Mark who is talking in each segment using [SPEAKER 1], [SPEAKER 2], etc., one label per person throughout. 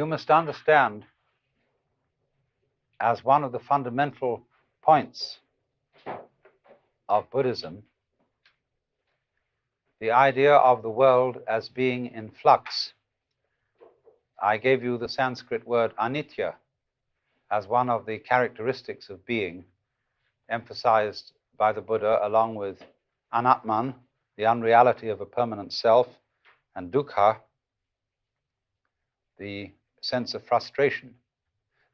[SPEAKER 1] You must understand, as one of the fundamental points of Buddhism, the idea of the world as being in flux. I gave you the Sanskrit word anitya as one of the characteristics of being, emphasized by the Buddha, along with anatman, the unreality of a permanent self, and dukkha, the sense of frustration.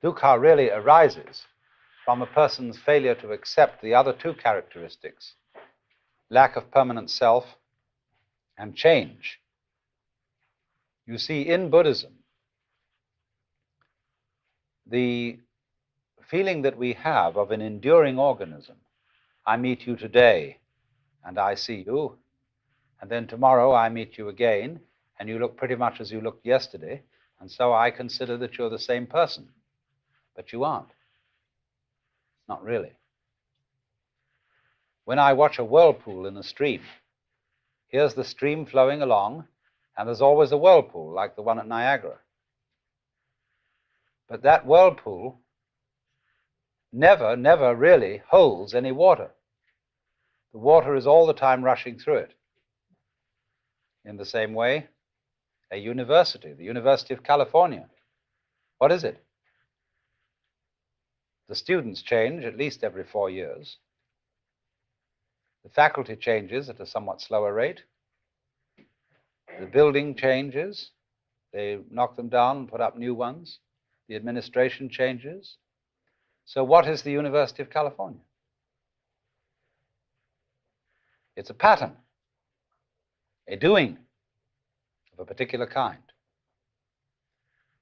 [SPEAKER 1] Dukkha really arises from a person's failure to accept the other two characteristics, lack of permanent self and change. You see, in Buddhism, the feeling that we have of an enduring organism, I meet you today and I see you, and then tomorrow I meet you again and you look pretty much as you looked yesterday, and so I consider that you're the same person. But you aren't. Not really. When I watch a whirlpool in a stream, here's the stream flowing along, and there's always a whirlpool, like the one at Niagara. But that whirlpool never really holds any water. The water is all the time rushing through it. In the same way, a university, the University of California, what is it? The students change at least every 4 years. The faculty changes at a somewhat slower rate. The building changes. They knock them down and put up new ones. The administration changes. So what is the University of California? It's a pattern, a doing of a particular kind.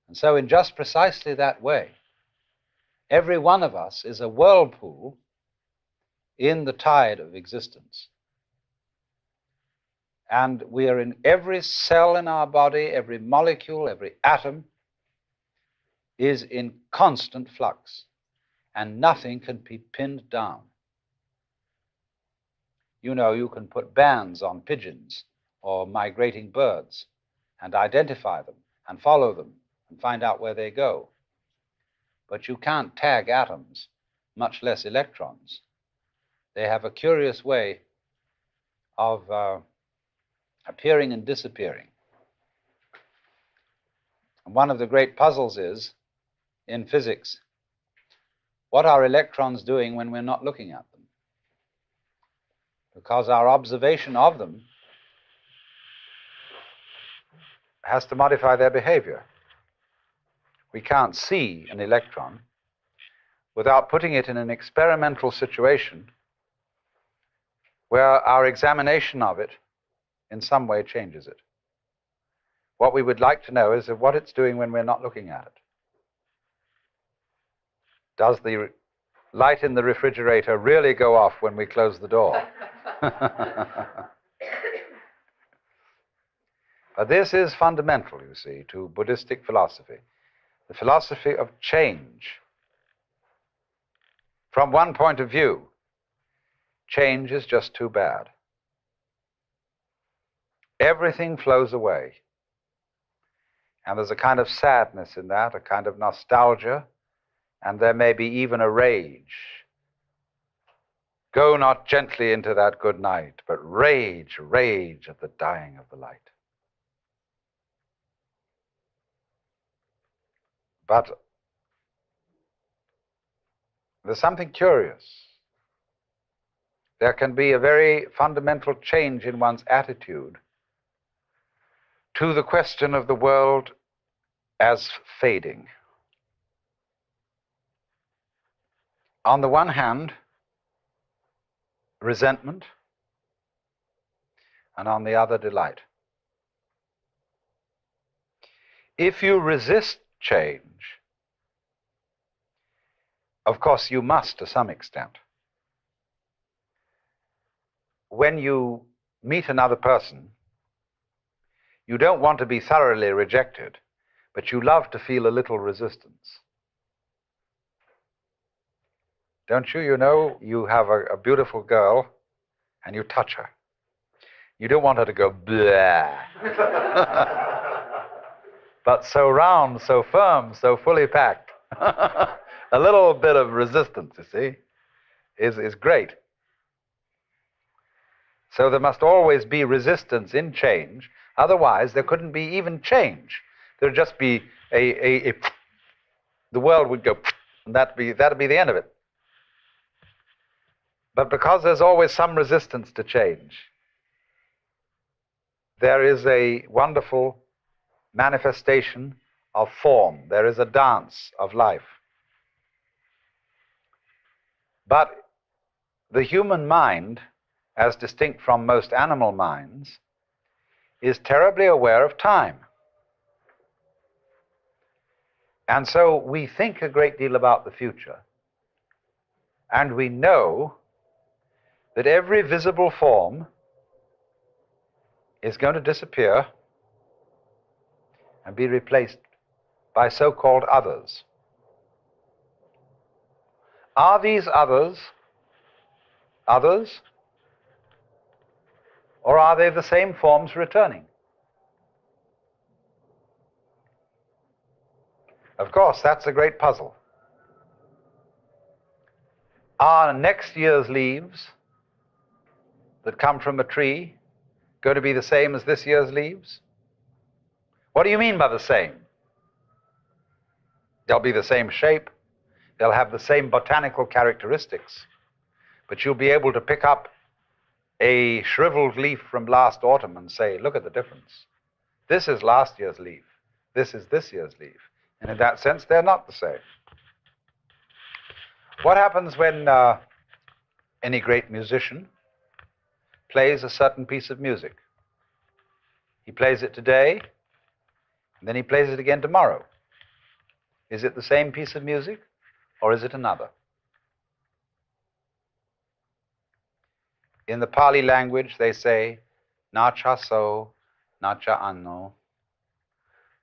[SPEAKER 1] And so in just precisely that way, every one of us is a whirlpool in the tide of existence. And we are in every cell in our body, every molecule, every atom is in constant flux, and nothing can be pinned down. You know, you can put bands on pigeons or migrating birds and identify them and follow them and find out where they go. But you can't tag atoms, much less electrons. They have a curious way of appearing and disappearing. And one of the great puzzles is, in physics, what are electrons doing when we're not looking at them? Because our observation of them has to modify their behavior. We can't see an electron without putting it in an experimental situation where our examination of it in some way changes it. What we would like to know is what it's doing when we're not looking at it. Does the light in the refrigerator really go off when we close the door? But this is fundamental, you see, to Buddhistic philosophy, the philosophy of change. From one point of view, change is just too bad. Everything flows away. And there's a kind of sadness in that, a kind of nostalgia, and there may be even a rage. Go not gently into that good night, but rage, rage at the dying of the light. But there's something curious. There can be a very fundamental change in one's attitude to the question of the world as fading. On the one hand, resentment, and on the other, delight. If you resist change, of course you must to some extent. When you meet another person, you don't want to be thoroughly rejected, but you love to feel a little resistance. Don't you? You know, you have a beautiful girl and you touch her. You don't want her to go, blah.
[SPEAKER 2] but so round, so firm, so fully packed. A little bit of resistance, you see, is great. So there must always be resistance in change. Otherwise, there couldn't be even change. There'd just be the world would go, and that'd be the end of it. But because there's always some resistance to change, there is a wonderful manifestation of form. There is a dance of life. But the human mind, as distinct from most animal minds, is terribly aware of time. And so we think a great deal about the future, and we know that every visible form is going to disappear and be replaced by so-called others. Are these others, or are they the same forms returning? Of course, that's a great puzzle. Are next year's leaves that come from a tree going to be the same as this year's leaves? What do you mean by the same? They'll be the same shape, they'll have the same botanical characteristics, but you'll be able to pick up a shriveled leaf from last autumn and say, look at the difference. This is last year's leaf, this is this year's leaf. And in that sense, they're not the same. What happens when any great musician plays a certain piece of music? He plays it today, and then he plays it again tomorrow. Is it the same piece of music, or is it another? In the Pali language, they say, nacha so, nacha anno,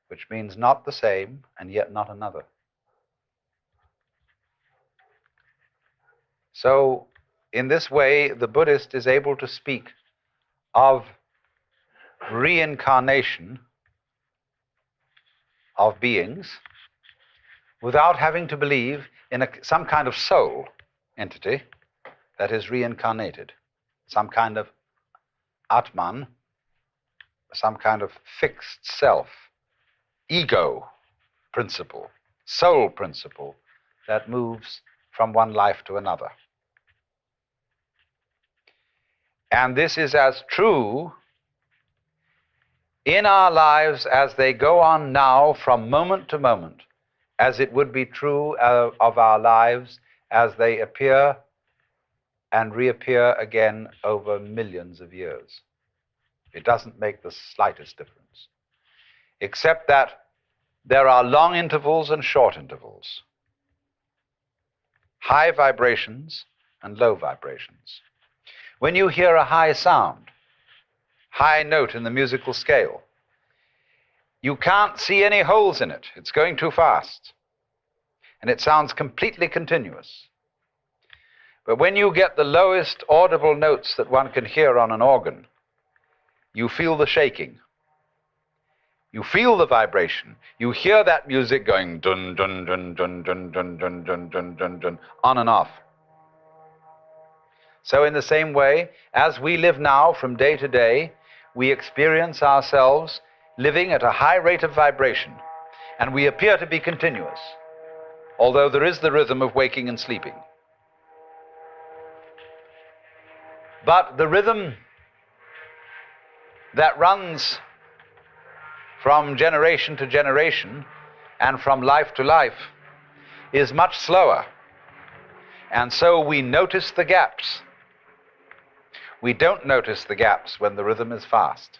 [SPEAKER 2] which means not the same, and yet not another. So, in this way, the Buddhist is able to speak of reincarnation of beings without having to believe in some kind of soul entity that is reincarnated, some kind of Atman, some kind of fixed self, ego principle, soul principle that moves from one life to another. And this is as true in our lives as they go on now from moment to moment, as it would be true of our lives as they appear and reappear again over millions of years. It doesn't make the slightest difference, except that there are long intervals and short intervals, high vibrations and low vibrations. When you hear a high sound, high note in the musical scale, you can't see any holes in it. It's going too fast. And it sounds completely continuous. But when you get the lowest audible notes that one can hear on an organ, you feel the shaking. You feel the vibration. You hear that music going dun dun dun dun dun dun dun dun dun dun dun on and off. So in the same way, as we live now from day to day, we experience ourselves living at a high rate of vibration, and we appear to be continuous, although there is the rhythm of waking and sleeping. But the rhythm that runs from generation to generation and from life to life is much slower. And so we notice the gaps. We don't notice the gaps when the rhythm is fast.